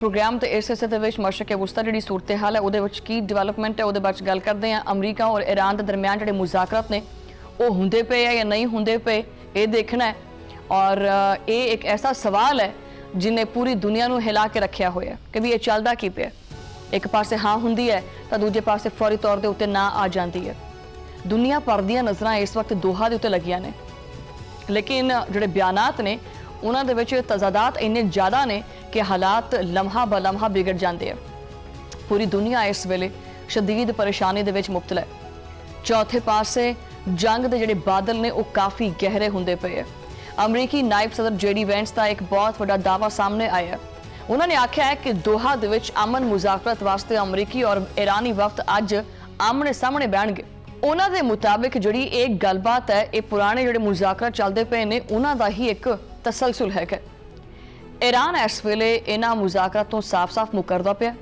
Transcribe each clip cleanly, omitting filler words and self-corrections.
Programme तो इस हिस्से मशरक़ वस्ता जी सूरत हाल है वो की डिवेलपमेंट है वो बारे गल करते हैं। अमरीका और ईरान के दरम्यान जो मुज़ाकरात ने वो होंदे पे है या नहीं होंदे पे ये देखना है। और ये एक ऐसा सवाल है जिन्हें पूरी दुनिया को हिला के रखा हुआ है कि भी ये चलता की पे। एक पासे हाँ होंदी है तो दूजे पासे फौरी तौर के उत्ते ना आ जाती है। दुनिया भर दी नज़र इस वक्त दोहा के उत्ते लगियां ने, लेकिन जोड़े बयानात ने उन्होंने तजादात इन्ने ज़्यादा ने कि हालात लम्हा ब लम्हा बिगड़ जाते हैं। पूरी दुनिया इस वेले शदीद परेशानी दे विच मुब्तला है। चौथे पासे जंग के जोड़े बादल ने वो काफ़ी गहरे होंदे पे है। अमरीकी नायब सदर JD वैंस का एक बहुत बड़ा दावा सामने आया। उन्होंने आख्या है कि दोहा दे विच अमन मुज़ाकरत वास्ते अमरीकी और ईरानी वक्त अज आमने सामने बैठणगे। उन्होंने मुताबिक जी एक गलबात है ये पुराने जोड़े मुज़ाकरत चलते पे ने उन्हों का ही एक तसलसल है। ईरान इस वेले इन्हां मुज़ाकरात तो साफ साफ मुकरदा पिया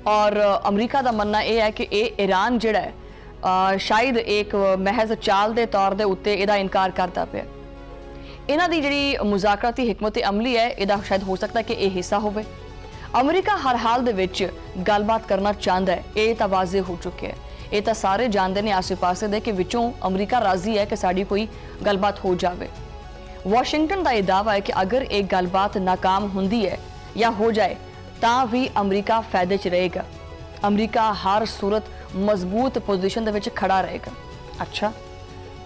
और अमरीका का मनना यह है कि ईरान जिहड़ा है शायद एक महज चाल के तौर के उत्ते इहदा इनकार करता पिया। इन्हां दी जिहड़ी मुज़ाकराती हिकमत अमली है इहदा शायद हो सकता है कि यह हिस्सा होवे। अमरीका हर हाल दे विच गलबात करना चाहता है, ये तो वाज़े हो चुके हैं। ये तो सारे जानते हैं आसे पासे दे कि विचों अमरीका राजी है कि साड़ी कोई गलबात हो जाए। वाशिंगटन का यह दावा है कि अगर एक गलबात नाकाम होंदी है या हो जाए तो भी अमरीका फायदे च रहेगा। अमरीका हर सूरत मजबूत पोजीशन दे विच खड़ा रहेगा। अच्छा,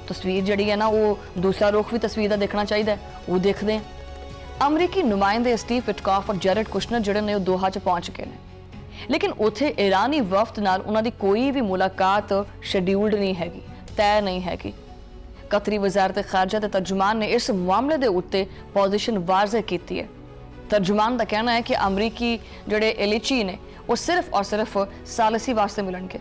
तस्वीर जड़ी है ना वो दूसरा रुख भी तस्वीर का देखना चाहिए, वो देखते हैं। अमरीकी नुमाइंदे स्टीव विटकॉफ और जेरेड कुशनर जिहड़े ने दोहा च पहुंच चुके हैं, लेकिन उत्थे ईरानी वफ्त नाल उन्हां दी कोई भी मुलाकात शेड्यूल्ड नहीं हैगी, तय नहीं हैगी। कतरी वजारत खारजा के तर्जुमान ने इस मामले के उत्ते पोजीशन वाज़े की है। तर्जुमान का कहना है कि अमरीकी जोड़े एलिची ने वो सिर्फ और सिर्फ सालसी वास्ते मिलणगे।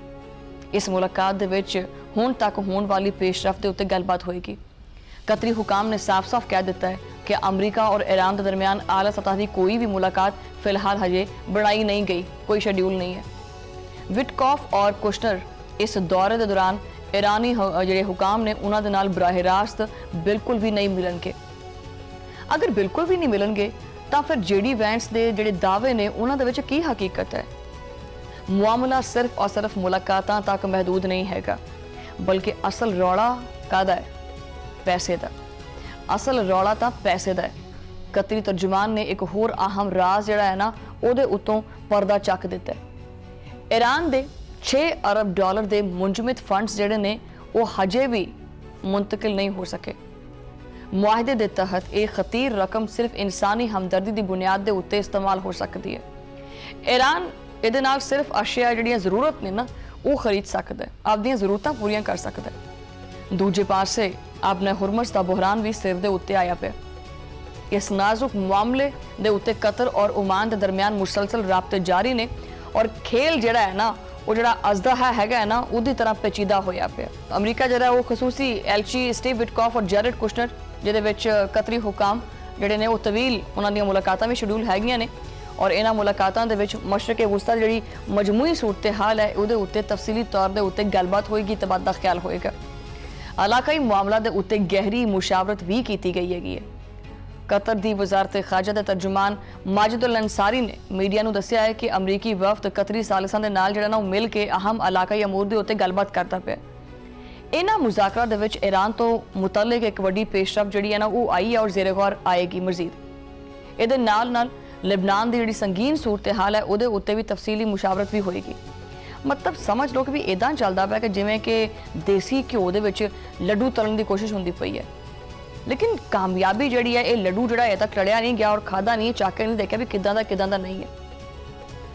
इस मुलाकात दे विच हुण तक होने वाली पेशरफ्त के उत्ते गलबात होएगी। कतरी हुकाम ने साफ साफ कह दिता है कि अमरीका और ईरान के दरमियान आला सतह की कोई भी मुलाकात फिलहाल हजे बनाई नहीं गई, कोई शेड्यूल नहीं है। विटकॉफ और कुशनर इस दौरे के दौरान ईरानी जिहड़े हुकाम ने उन्हां दे नाल बराह रास्त बिल्कुल भी नहीं मिलणगे। अगर बिल्कुल भी नहीं मिलणगे तो फिर JD वैंस के जिहड़े दावे ने उन्हां दे विच की हकीकत है। मामला सिर्फ और सिर्फ मुलाकातां तक महदूद नहीं हैगा, बल्कि असल रौला कादा है? पैसे का। असल रौला तो पैसे का है। कतरी तर्जुमान ने एक होर अहम राज जिहड़ा है ना उहदे उत्तों पर्दा चक दिता है। ईरान दे 6 अरब डॉलर के मुंजमद फंड्स जिहड़े ने वो हजे भी मुंतकिल नहीं हो सके। मुआहदे के तहत एक खतीर रकम सिर्फ इंसानी हमदर्दी की बुनियाद के उत्ते इस्तेमाल हो सकती है। ईरान इहदे नाल सिर्फ अशिया जिहड़ियां जरूरत ने ना वो खरीद सकता है, आपदियां जरूरतां पूरियां कर सकता है। दूजे पासे अपने हुरमस का बुहरान भी सिर दे उत्ते आया पे। इस नाजुक मामले के उत्ते कतर और ओमान के दरमियान मुसलसल राबते जारी ने और खेल जिहड़ा है ना वो जो अजदहा है ना उदी तरह पेचीदा होया पे। अमरीका जरा वो खसूसी एलची स्टीव विटकॉफ और जेरेड कुशनर जिहदे विच कतरी हुकाम जिहड़े ने वो तवील उन्हां दी मुलाकातां भी शेड्यूल हैगियां ने और इन्हां मुलाकातां दे विच मशरक़ वस्ता जिहड़ी मजमूई सूरत हाल है उहदे उत्ते तफसीली तौर दे उत्ते गलबात होएगी, तबादला ख्याल होएगा। इलाकाई मामला दे उत्ते गहरी मुशावरत भी की गई है। कतर दी वजारत खारजा के तर्जुमान माजिदुल अंसारी ने मीडिया को दस्सिया है कि अमरीकी वफ्द कतरी सालिसां दे नाल जिहड़ा ना मिल के अहम इलाकाई अमूर दे उत्ते गलबात करता पिया। इन्हां मुज़ाकरात दे विच ईरान तो मुतल्लिक एक वड्डी पेशरफ्त जिहड़ी है ना वो आई है और ज़ेरे गौर आएगी मजीद। इहदे नाल नाल लिबनान की जिहड़ी संगीन सूरत हाल है उहदे उत्ते भी तफसीली मुशावरत भी होएगी। मतलब समझ लो कि भी इदां चलदा पिया कि जिवें कि देसी घ्यो दे विच लड्डू तलन की कोशिश होंदी पई है, लेकिन कामयाबी जी है ये लड्डू जो अजे तक तड़िया नहीं गया और खादा नहीं, चाके नहीं देखा भी किदां दा नहीं है,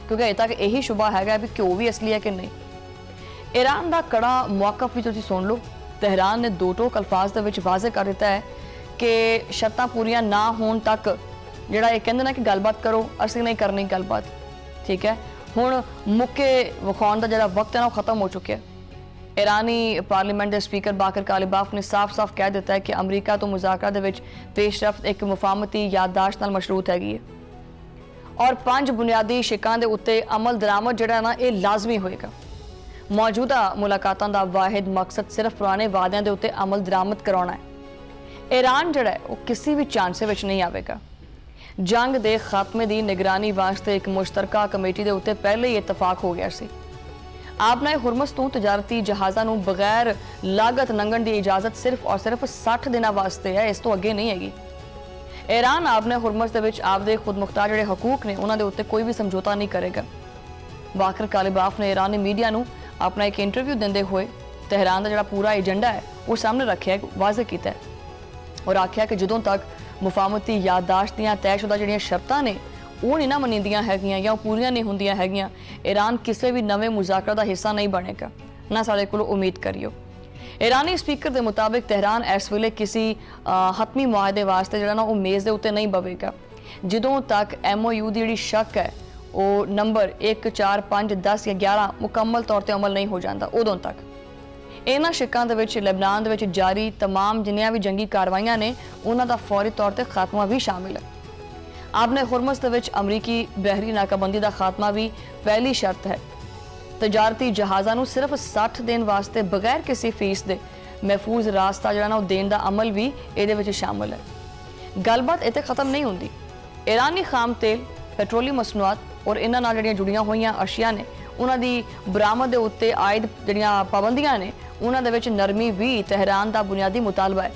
क्योंकि अजे तक यही शुबा है भी घ्यो भी असली है कि नहीं। ईरान का कड़ा मौकफ भी तुसीं सुन लो। तेहरान ने दो टोक अल्फाज दे विच वाज़े कर दिता है कि शर्तां पूरियां ना होने तक जिहड़ा ये कहंदे ना कि गलबात करो, असीं नहीं करनी गलबात, ठीक है। हुण मुक्के विखाउण दा जिहड़ा वक्त है ना खत्म हो चुका है। ईरानी पार्लीमेंट के स्पीकर बाकर कालिबाफ ने साफ साफ कह दिता है कि अमरीका तो मुज़ाकरात दे विच पेशरफ्त एक मुफाहमती याददाश्त नाल मशरूत हैगी है और 5 बुनियादी शिकां दे उत्ते अमल दरामद जिहड़ा ना ये लाजमी होएगा। मौजूदा मुलाकातां दा वाहिद मकसद सिर्फ पुराने वादियां दे उत्ते अमल दरामद कराउणा है। ईरान जिहड़ा है वो किसी भी चांसे विच नहीं आवेगा। ਜੰਗ ਦੇ ਖਾਤਮੇ ਦੀ ਨਿਗਰਾਨੀ ਵਾਸਤੇ ਇੱਕ ਮੁਸ਼ਤਰਕਾ ਕਮੇਟੀ ਦੇ ਉੱਤੇ ਪਹਿਲੇ ਹੀ ਇਤਫਾਕ ਹੋ ਗਿਆ ਸੀ। ਆਪਨੇ ਹੁਰਮਸ ਤੋਂ ਤਜਾਰਤੀ ਜਹਾਜ਼ਾਂ ਨੂੰ ਬਗੈਰ ਲਾਗਤ ਲੰਘਣ ਦੀ ਇਜਾਜ਼ਤ ਸਿਰਫ ਔਰ ਸਿਰਫ 60 ਦਿਨਾਂ ਵਾਸਤੇ ਹੈ, ਇਸ ਤੋਂ ਅੱਗੇ ਨਹੀਂ ਹੈਗੀ। ईरान आपने हुरमस ਦੇ ਵਿੱਚ ਆਪਦੇ ਖੁਦਮੁਖਤਾਰ ਜਿਹੜੇ ਹਕੂਕ ਨੇ ਉਹਨਾਂ ਦੇ ਉੱਤੇ ਕੋਈ ਵੀ ਸਮਝੌਤਾ ਨਹੀਂ ਕਰੇਗਾ। ਵਾਕਰ ਕਾਲਿਬਾਫ ਨੇ ईरानी मीडिया ਨੂੰ ਆਪਣਾ ਇੱਕ ਇੰਟਰਵਿਊ ਦਿੰਦੇ ਹੋਏ ਤਹਿਰਾਨ ਦਾ ਜਿਹੜਾ ਪੂਰਾ ਏਜੰਡਾ ਹੈ ਉਹ ਸਾਹਮਣੇ ਰੱਖਿਆ, ਵਾਜ਼ਿਹ ਕੀਤਾ ਔਰ ਆਖਿਆ ਕਿ ਜਦੋਂ ਤੱਕ ਮੁਫਾਹਮਤੀ ਯਾਦਦਾਸ਼ਤ ਦੀਆਂ ਤੈਅਸ਼ੁਦਾ ਜਿਹੜੀਆਂ ਸ਼ਰਤਾਂ ਨੇ ਉਹ ਨਹੀਂ ਨਾ ਮੰਨੀਦੀਆਂ ਹੈਗੀਆਂ ਜਾਂ ਉਹ ਪੂਰੀਆਂ ਨਹੀਂ ਹੁੰਦੀਆਂ ਹੈਗੀਆਂ, ईरान ਕਿਸੇ ਵੀ ਨਵੇਂ ਮੁਜ਼ਾਕਰਾ ਦਾ ਹਿੱਸਾ ਨਹੀਂ ਬਣੇਗਾ, ਨਾ ਸਾਡੇ ਕੋਲ ਉਮੀਦ ਕਰਿਓ। ईरानी स्पीकर के मुताबिक तेहरान इस वेले किसी हतमी मुआहदे वास्ते जिहड़ा ना वो मेज़ दे उत्ते नहीं बवेगा जदों तक MOU दी जिहड़ी शक है वो नंबर 1, 4, 5, 10 या 11 मुकम्मल तौर पर अमल नहीं हो जाता। उदों तक इन्हां शिकां दे विच लेबनान दे विच जारी तमाम जिन्नियां भी जंगी कार्रवाइयां ने उन्हां दा फौरी तौर पर खात्मा भी शामिल है। आपने हुरमस दे विच अमरीकी बहरी नाकाबंदी का खात्मा भी पहली शर्त है। तजारती जहाज़ों ਨੂੰ सिर्फ 60 दिन वास्ते बगैर किसी फीस के महफूज रास्ता ਜਿਹੜਾ ਨਾ ਉਹ ਦੇਣ ਦਾ ਅਮਲ ਵੀ ਇਹਦੇ ਵਿੱਚ ਸ਼ਾਮਲ ਹੈ। ਗੱਲਬਾਤ ਇੱਥੇ ਖਤਮ ਨਹੀਂ ਹੁੰਦੀ। ईरानी ਖਾਮ ਤੇਲ, ਪੈਟਰੋਲੀਅਮ ਮਸਨੂਆਤ ਔਰ ਇਹਨਾਂ ਨਾਲ ਜਿਹੜੀਆਂ ਜੁੜੀਆਂ ਹੋਈਆਂ ਅਸ਼ੀਆਂ ਨੇ ਉਹਨਾਂ ਦੀ ਬਰਾਮਦ ਦੇ ਉੱਤੇ ਆਇਦ ਜਿਹੜੀਆਂ ਪਾਬੰਦੀਆਂ ਨੇ ਉਹਨਾਂ ਦੇ ਵਿੱਚ ਨਰਮੀ ਵੀ ਤਹਿਰਾਨ ਦਾ ਬੁਨਿਆਦੀ ਮੁਤਾਲਬਾ ਹੈ।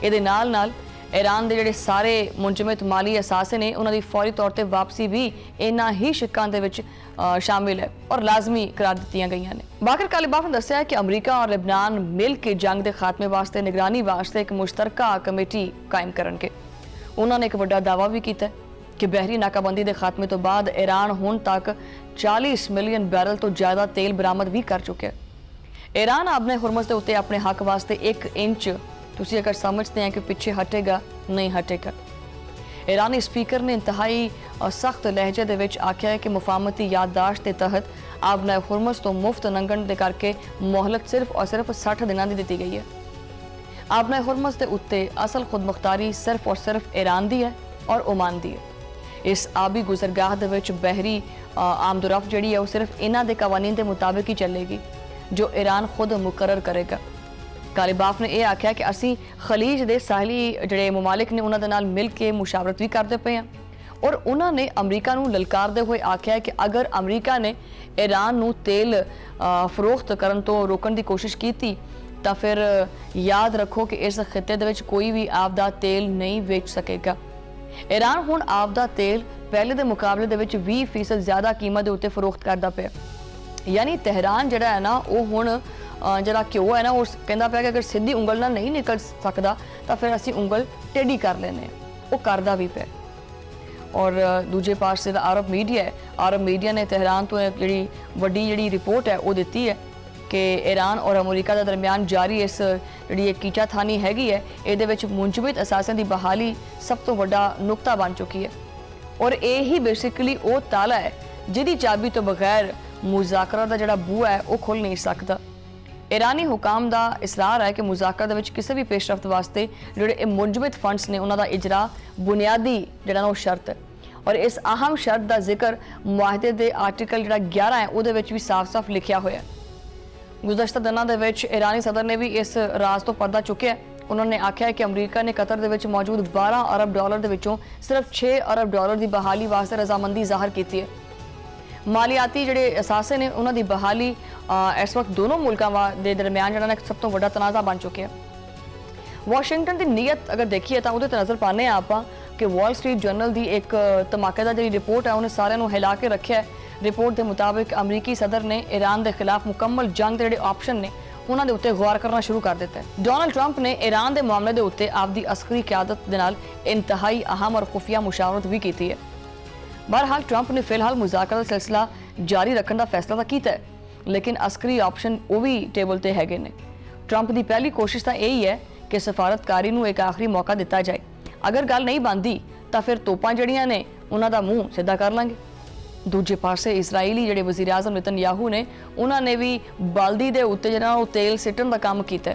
ਇਹਦੇ ਨਾਲ ईरान ਦੇ ਜਿਹੜੇ ਸਾਰੇ ਮੁੰਜਮਦ ਮਾਲੀ ਅਸਾਸੇ ਨੇ ਉਹਨਾਂ ਦੀ ਫੌਰੀ ਤੌਰ ਤੇ ਵਾਪਸੀ ਵੀ ਇਹਨਾਂ ਹੀ ਸ਼ਿਕਾਂ ਦੇ ਵਿੱਚ शामिल है और लाजमी करार दित्तियां गईयां ने। बाकर कालिबाफ ने दस्सिया कि अमरीका और लेबनान मिल के जंग के खात्मे वास्ते निगरानी वास्ते एक मुश्तरका कमेटी कायम करनगे। उन्होंने एक वड्डा दावा भी किया कि बहरी नाकाबंदी के खात्मे तो बाद ईरान हुण तक 40 मिलियन बैरल तो ज़्यादा तेल बरामद भी कर चुके हैं। ईरान अपने हुरमस के उत्ते अपने हक वास्ते 1 इंच तुसी अगर समझते हैं कि पीछे हटेगा नहीं हटेगा। ईरानी स्पीकर ने इंतहाई सख्त लहजे दे विच आख्या है कि मुफाहमती याददाश्त के तहत आपने हुरमस तो मुफ्त लंघण दे करके मोहलत सिर्फ और सिर्फ 60 दिनों की दी गई है। आपने हुरमस के उत्ते असल खुदमुख्तारी सिर्फ और सिर्फ ईरान दी है और ओमान दी है। इस आबी गुजरगाह दे विच बहरी आमदोरफ्त जिहड़ी है वो सिर्फ इन्हां दे कवानीन के मुताबिक ही चलेगी जो ईरान खुद मुकर्रर करेगा। कालिबाफ ने यह आख्या कि असी खलीज के साहली जोड़े मुमालिक ने उन्होंने नाल मिल के मुशावरत भी करते पे हैं और उन्होंने अमरीका नूं ललकारदे हुए आख्या है कि अगर अमरीका ने ईरान नूं तेल फरोख्त करन तो रोकण की कोशिश की तो फिर याद रखो कि इस खिते दे विच कोई भी आपदा तेल नहीं बेच सकेगा। ईरान हुण आपदा तेल पहले के मुकाबले दे विच 20% ज़्यादा कीमत के उत्ते फरोख्त करता पे, यानी तेहरान जिहड़ा है ना वो हुण जरा घ्यो है ना उस कहता पाया कि अगर सीधी उंगल ना नहीं निकल सकता तो फिर असी उंगल टेढ़ी कर लेने, वो करता भी पे। और दूजे पासे अरब मीडिया है, अरब मीडिया ने तेहरान तो जी वड्डी जी रिपोर्ट है वो दी है कि ईरान और अमरीका के दरमियान जारी इस जी कीचाथानी हैगी है ये मुंजमद असासियां की बहाली सब तो वड्डा नुकता बन चुकी है और यही बेसिकली वो ताला है जिहदी चाबी तो बगैर मुज़ाकरा का जिहड़ा बूहा है वो खुल नहीं सकता। ईरानी हुकाम का इसरार है कि मुज़ाकरा के किसी भी पेशरफ्त वास्ते जोड़े मुंजमद फंड्स ने उन्हों का इजरा बुनियादी जिहड़ा वो शर्त है और इस अहम शर्त का जिक्र मुआहदे के आर्टिकल जिहड़ा 11 है वो भी साफ साफ लिखा हुआ है। गुज़श्ता दिनों के ईरानी सदर ने भी इस राज तो पर्दा चुकया। उन्होंने आख्या है कि अमरीका ने कतर के मौजूद 12 अरब डॉलर के विचों सिर्फ 6 अरब डॉलर की बहाली वास्ते रजामंदी जाहिर की है। मालियाती जिहड़े असासे ने उन्हों की बहाली इस वक्त दोनों मुल्कों के दरमियान जिहड़ा सब तो वड्डा तनाज़ा बन चुके हैं। वाशिंगटन की नीयत अगर देखिए तो उहदे नज़र पाने आप कि वॉल स्ट्रीट जर्नल की एक धमाकेदार जी रिपोर्ट है उन्हें सारे हिला के रखा है। रिपोर्ट के मुताबिक अमरीकी सदर ने ईरान के खिलाफ मुकम्मल जंग के जोड़े ऑप्शन ने उन्होंने उत्ते गौर करना शुरू कर दिता है। डोनाल्ड ट्रंप ने ईरान के मामले के उत्ते आपकी अस्करी क्यादत के नाल इंतहाई अहम और खुफिया मुशावरत भी की है। बहरहाल ट्रंप ने फिलहाल मुज़ाकरा का सिलसिला जारी रखने का फैसला तो किया है लेकिन अस्करी ऑप्शन वो भी टेबल पर हैगे ने। ट्रंप की पहली कोशिश तो यही है कि सफारतकारी नूं एक आखिरी मौका दिता जाए, अगर गल नहीं बनती तो फिर तोपां जड़ियां ने उन्हां दा मूँह सीधा कर लांगे। दूजे पासे इसराइली जिहड़े वज़ीर आज़म नेतन्याहू ने उन्होंने भी बल्दी के उत्ते जिहड़ा तेल सिटण का काम किया।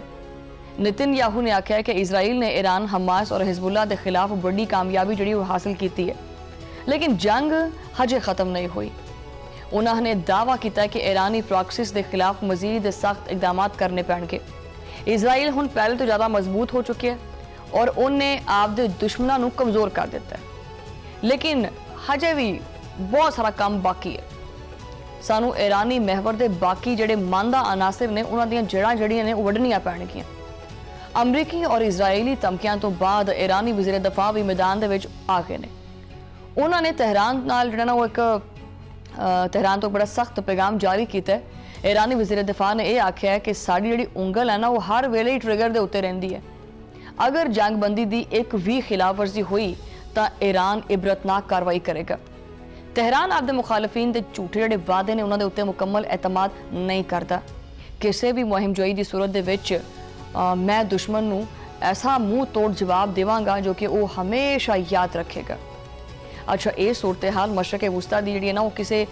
नेतन्याहू ने आख्या कि इसराइल ने ईरान, हमास और हिजबुल्ला के खिलाफ बड़ी कामयाबी जिहड़ी हासिल की है लेकिन जंग हजे खत्म नहीं हुई। उन्होंने दावा किया कि ईरानी प्रॉक्सिस के खिलाफ मजीद सख्त इकदाम करने पैणगे। इसराइल हुण पहले तो ज़्यादा मजबूत हो चुकी है और उन्हें आपके दुश्मनों को कमज़ोर कर दिता है। ਲੇਕਿਨ ਹਜੇ ਵੀ ਬਹੁਤ ਸਾਰਾ ਕੰਮ ਬਾਕੀ ਹੈ। ਸਾਨੂੰ ਈਰਾਨੀ ਮਹਿਵਰ ਦੇ ਬਾਕੀ ਜਿਹੜੇ ਮਨ ਦਾ ਅਨਾਸਰ ਨੇ ਉਹਨਾਂ ਦੀਆਂ ਜੜ੍ਹਾਂ ਜਿਹੜੀਆਂ ਨੇ ਉਹ ਵੱਢਣੀਆਂ ਪੈਣਗੀਆਂ। ਅਮਰੀਕੀ ਔਰ ਇਜ਼ਰਾਈਲੀ ਧਮਕੀਆਂ ਤੋਂ ਬਾਅਦ ਈਰਾਨੀ ਵਜ਼ੀਰ ਦਫਾ ਵੀ ਮੈਦਾਨ ਦੇ ਵਿੱਚ ਆ ਗਏ ਨੇ। ਉਹਨਾਂ ਨੇ ਤਹਿਰਾਨ ਨਾਲ ਜਿਹੜਾ ਨਾ ਉਹ ਇੱਕ ਤਹਿਰਾਨ ਤੋਂ ਬੜਾ ਸਖਤ ਪੈਗਾਮ ਜਾਰੀ ਕੀਤਾ ਹੈ। ਈਰਾਨੀ ਵਜ਼ੀਰ ਦਫਾ ਨੇ ਇਹ ਆਖਿਆ ਹੈ ਕਿ ਸਾਡੀ ਜਿਹੜੀ ਉਂਗਲ ਹੈ ਨਾ ਉਹ ਹਰ ਵੇਲੇ ਹੀ ਟ੍ਰਿਗਰ ਦੇ ਉੱਤੇ ਰਹਿੰਦੀ ਹੈ। ਅਗਰ ਜੰਗਬੰਦੀ ਦੀ ਇੱਕ ਵੀ ਖਿਲਾਫਵਰਜ਼ੀ ਹੋਈ ਤਾਂ ਈਰਾਨ ਇਬਰਤਨਾਕ ਕਾਰਵਾਈ ਕਰੇਗਾ। ਤਹਿਰਾਨ ਆਪਦੇ ਮੁਖਾਲਫੀਨ ਦੇ ਝੂਠੇ ਜਿਹੜੇ ਵਾਅਦੇ ਨੇ ਉਹਨਾਂ ਦੇ ਉੱਤੇ ਮੁਕੰਮਲ ਇਤਮਾਦ ਨਹੀਂ ਕਰਦਾ। ਕਿਸੇ ਵੀ ਮੁਹਿੰਮ-ਜੋਈ ਦੀ ਸੂਰਤ ਦੇ ਵਿੱਚ ਮੈਂ ਦੁਸ਼ਮਣ ਨੂੰ ਐਸਾ ਮੂੰਹ ਤੋੜ ਜਵਾਬ ਦੇਵਾਂਗਾ ਜੋ ਕਿ ਉਹ ਹਮੇਸ਼ਾ ਯਾਦ ਰੱਖੇਗਾ। ਅੱਛਾ, ਇਹ ਸੂਰਤ-ਏ-ਹਾਲ ਮਸ਼ਰਕ-ਏ ਵੁਸਤਾ ਦੀ ਜਿਹੜੀ ਹੈ ਨਾ ਉਹ ਕਿਸੇ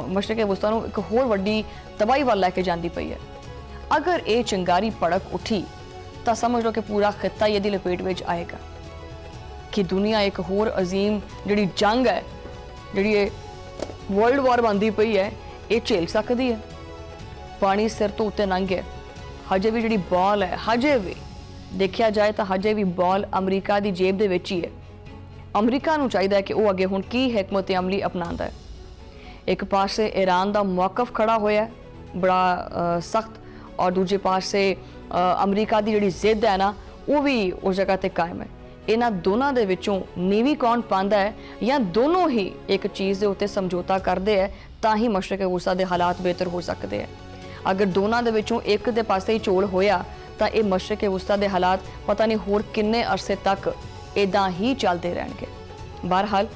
ਮਸ਼ਰਕ-ਏ ਵੁਸਤਾ ਨੂੰ ਇੱਕ ਹੋਰ ਵੱਡੀ ਤਬਾਹੀ ਵੱਲ ਲੈ ਕੇ ਜਾਂਦੀ ਪਈ ਹੈ। ਅਗਰ ਇਹ ਚਿੰਗਾਰੀ ਭੜਕ ਉੱਠੀ ਤਾਂ ਸਮਝ ਲਓ ਕਿ ਪੂਰਾ ਖਿੱਤਾ ਹੀ ਇਹਦੀ ਲਪੇਟ ਵਿੱਚ ਆਏਗਾ ਕਿ ਦੁਨੀਆ ਇੱਕ ਹੋਰ ਅਜ਼ੀਮ ਜਿਹੜੀ ਜੰਗ ਹੈ, ਜਿਹੜੀ ਇਹ ਵਰਲਡ ਵਾਰ ਬਣਦੀ ਪਈ ਹੈ, ਇਹ ਝੇਲ ਸਕਦੀ ਹੈ। ਪਾਣੀ ਸਿਰ ਤੋਂ ਉੱਤੇ ਲੰਘ ਗਿਆ। ਹਜੇ ਵੀ ਜਿਹੜੀ ਬਾਲ ਹੈ, ਹਜੇ ਵੀ ਦੇਖਿਆ ਜਾਏ ਤਾਂ ਹਜੇ ਵੀ ਬਾਲ ਅਮਰੀਕਾ ਦੀ ਜੇਬ ਦੇ ਵਿੱਚ ਹੀ ਹੈ। ਅਮਰੀਕਾ ਨੂੰ ਚਾਹੀਦਾ ਹੈ ਕਿ ਉਹ ਅੱਗੇ ਹੁਣ ਕੀ ਹਕਮਤ ਅਮਲੀ ਅਪਣਾਉਂਦਾ ਹੈ। ਇੱਕ ਪਾਸੇ ਈਰਾਨ ਦਾ ਮੌਕਫ ਖੜਾ ਹੋਇਆ ਬੜਾ ਸਖਤ, ਔਰ ਦੂਜੇ ਪਾਸੇ ਅਮਰੀਕਾ ਦੀ ਜਿਹੜੀ ਜ਼ਿੱਦ ਹੈ ਨਾ ਉਹ ਵੀ ਉਸ ਜਗ੍ਹਾ ਤੇ ਕਾਇਮ ਹੈ। ਇਹਨਾਂ ਦੋਨਾਂ ਦੇ ਵਿੱਚੋਂ ਨੀਵੀਂ ਕੌਣ ਪਾਉਂਦਾ ਹੈ ਜਾਂ ਦੋਨੋਂ ਹੀ ਇੱਕ ਚੀਜ਼ ਦੇ ਉੱਤੇ ਸਮਝੌਤਾ ਕਰਦੇ ਹੈ ਤਾਂ ਹੀ ਮਸ਼ਰਕ ਵੁਸਤਾ ਦੇ ਹਾਲਾਤ ਬਿਹਤਰ ਹੋ ਸਕਦੇ ਹੈ। ਅਗਰ ਦੋਨਾਂ ਦੇ ਵਿੱਚੋਂ ਇੱਕ ਦੇ ਪਾਸੇ ਹੀ ਝੋਲ ਹੋਇਆ ਤਾਂ ਇਹ ਮਸ਼ਰਕ ਵੁਸਤਾ ਦੇ ਹਾਲਾਤ ਪਤਾ ਨਹੀਂ ਹੋਰ ਕਿੰਨੇ ਅਰਸੇ ਤੱਕ ਇਦਾਂ ਹੀ ਚੱਲਦੇ ਰਹਿਣਗੇ। ਬਹਰਹਾਲ